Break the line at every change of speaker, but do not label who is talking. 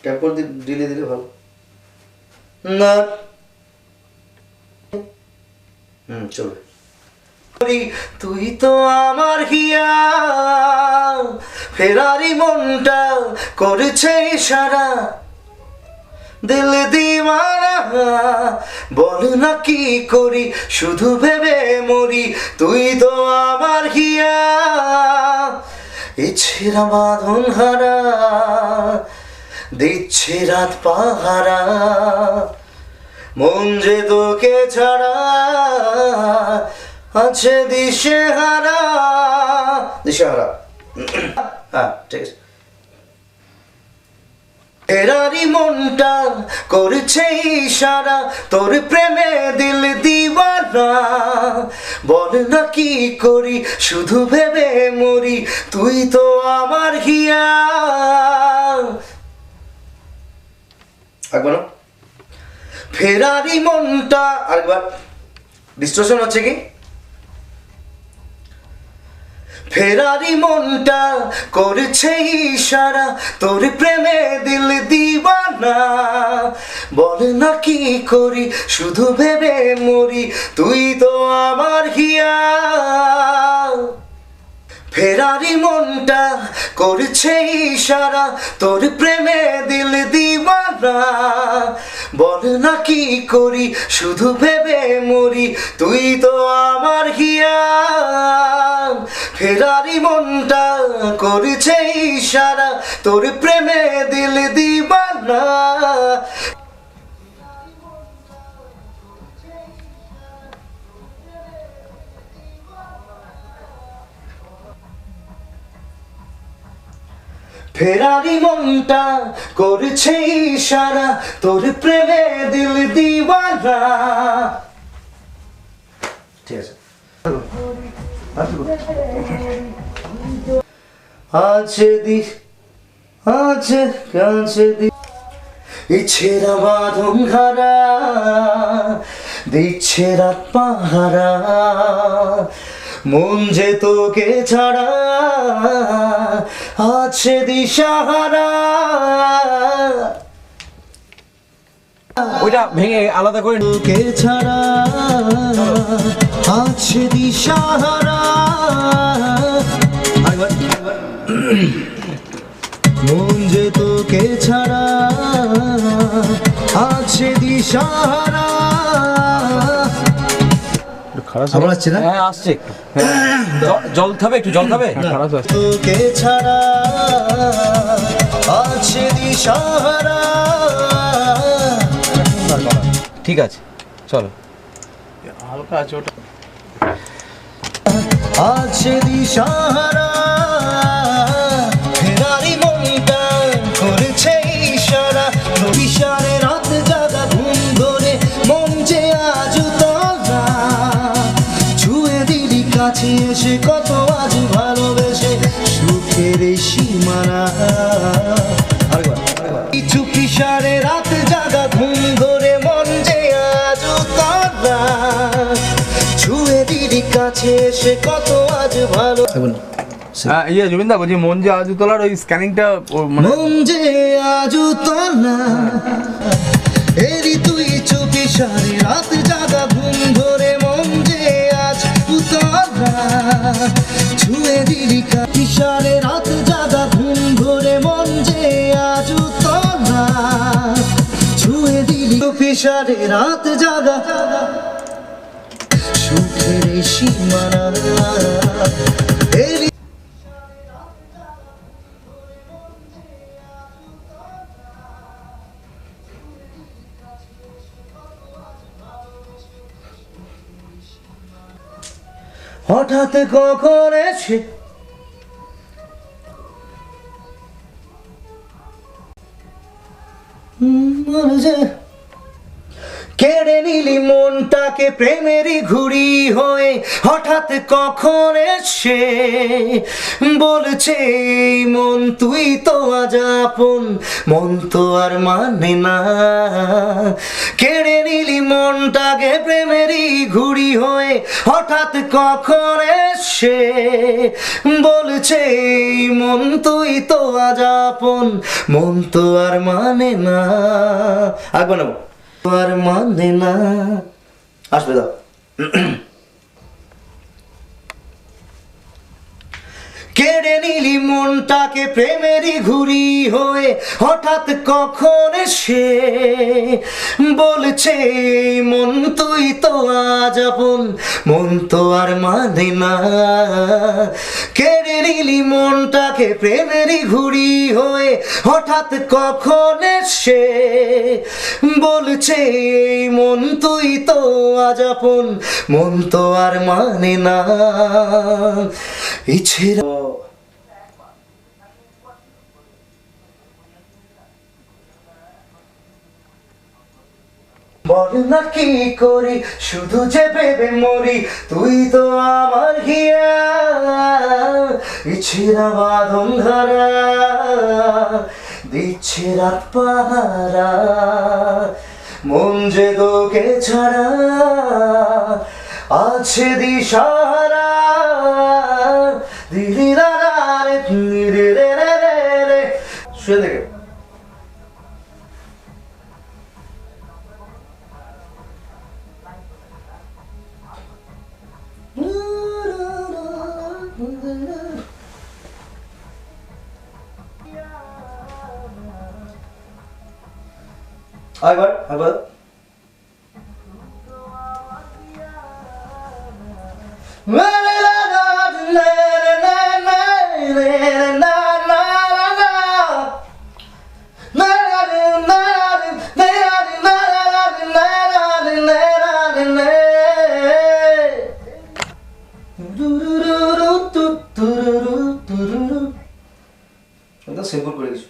Tempo দিলে দিলে ভালো না। চলবে। তুই তো আমার হিয়া, ফেরারি মনটা করেছে ইশারা, দিল দিওয়ানা, বল না কি করি, শুধু ভেবে মরি। তুই তো আমার হিয়া, ইচ্ছেরা বাঁধন হারা, দিচ্ছে রাত পাহারা, মন যে তোকে ছাড়া আছে দিশেহারা। দিশেহারা, হ্যাঁ ঠিক আছে। ফেরারি মনটা করছে ইশারা, তোর প্রেমে দিল দিওয়ানা, বল না কি করি, শুধু ভেবে মরি। তুই তো আমার হিয়া। একবার ফেরারি মনটা, আরেকবার ডিস্টর্শন হচ্ছে কি? ফেরারি মনটা করছে ইশারা, তোর প্রেমে দিল দিওয়ানা, বল না কি করি, শুধু ভেবে মরি। তুই তো আমার হিয়া। ফেরারি মনটা করছে ইশারা, তোর প্রেমে দিল দিওয়ানা, বল না কি করি, শুধু ভেবে মরি। তুই তো আমার হিয়া। ফেরারি মনটা করছে ইশারা, তোর প্রেমে দিল দিওয়ানা। ফেরারি মনটা করছে ইশারা, তোর প্রেমে দিল দিওয়ানা। ঠিক আছে। আছে দিস, আছে কাছে দিস, ইচ্ছেরা বাঁধন হারা, দিচ্ছে রাত পাহারা, মন যে তোকে ছাড়া আছে দিশাহারা।
ওইটা ভেঙে আলাদা করে
তোকে ছাড়া আছে দিশাহারা, মন যে তোকে ছাড়া আছে দিশাহারা।
খারাপ আসছে না? হ্যাঁ আসছে একটু। জল খাবে, একটু জল খাবে। খারাপ আসছে।
তোকে ছাড়া আছে দিশাহারা।
ঠিক আছে চলো।
হালকা আছে ওটা।
আছে দিশাহারা, ফেরারি মনটা করেছে ইশারা, ইশারে রাত জাগা ঘুম ধরে, মন যে আজ তোলা, ছুঁয়ে দিলি কাছে এসে, কত আজ ভালোবেসে, সুখের সীমানা। কিছু ইশারে রাত জাগা ঘুম ধরে, মন যে আজ তোলা, ছুঁয়ে দিলি কাছে এসে, কত আজ ভালো।
জুবিন দা বলছি, মন যে আজু তোলার ওই স্ক্যানিংটা
মন যে আজু তোলা, এরি তুই চুপি সারে রাত জাগা ঘুম ধরে, মন যে আজ তোলা, ছুঁয়ে দিলি ইশারে রাত জাগা ঘুম ধরে, মন যে আজ তোলা, ছুঁয়ে দিলি চুপি সারে রাত জাগা, সুখের সীমানা। হঠাৎ কখন এসে কেড়ে নিলি মনটাকে প্রেমেরই ঘুড়ি হয়ে হঠাৎ কখন এসে বলছে এই মন তুই তো আজ আপন, মন তো আর মানে না। কেড়ে নিলি মনটাকে প্রেমেরই ঘুড়ি হয়ে হঠাৎ কখন এসে বলছে এই মন তুই তো আজ আপন, মন তো আর মানে না। আগ বানাবো আর মানে না, আসবে দাও। কেড়ে নিলি মনটাকে প্রেমেরই ঘুড়ি হয়ে হঠাৎ কখন এসে বলছে এই মন তুই তো আজ আপন, মন তো আর মানে না। কেড়ে নিলি মনটাকে প্রেমেরই ঘুড়ি হয়ে হঠাৎ কখন এসে বলছে এই মন তুই তো আজ আপন, মন তো আর মানে না। ইচ্ছে বল না কি করি শুধু যে ভেবে মরি তুই তো আমার হিয়া, ইচ্ছেরা বাঁধন ধরা দিচ্ছে রাত পাহারা, মন যে তোকে ছাড়া আছে দিশাহারা। দিলি রা রে রে রে রে রে, শুয়ে দেখে আবার আবার সিম্পল করে কিছু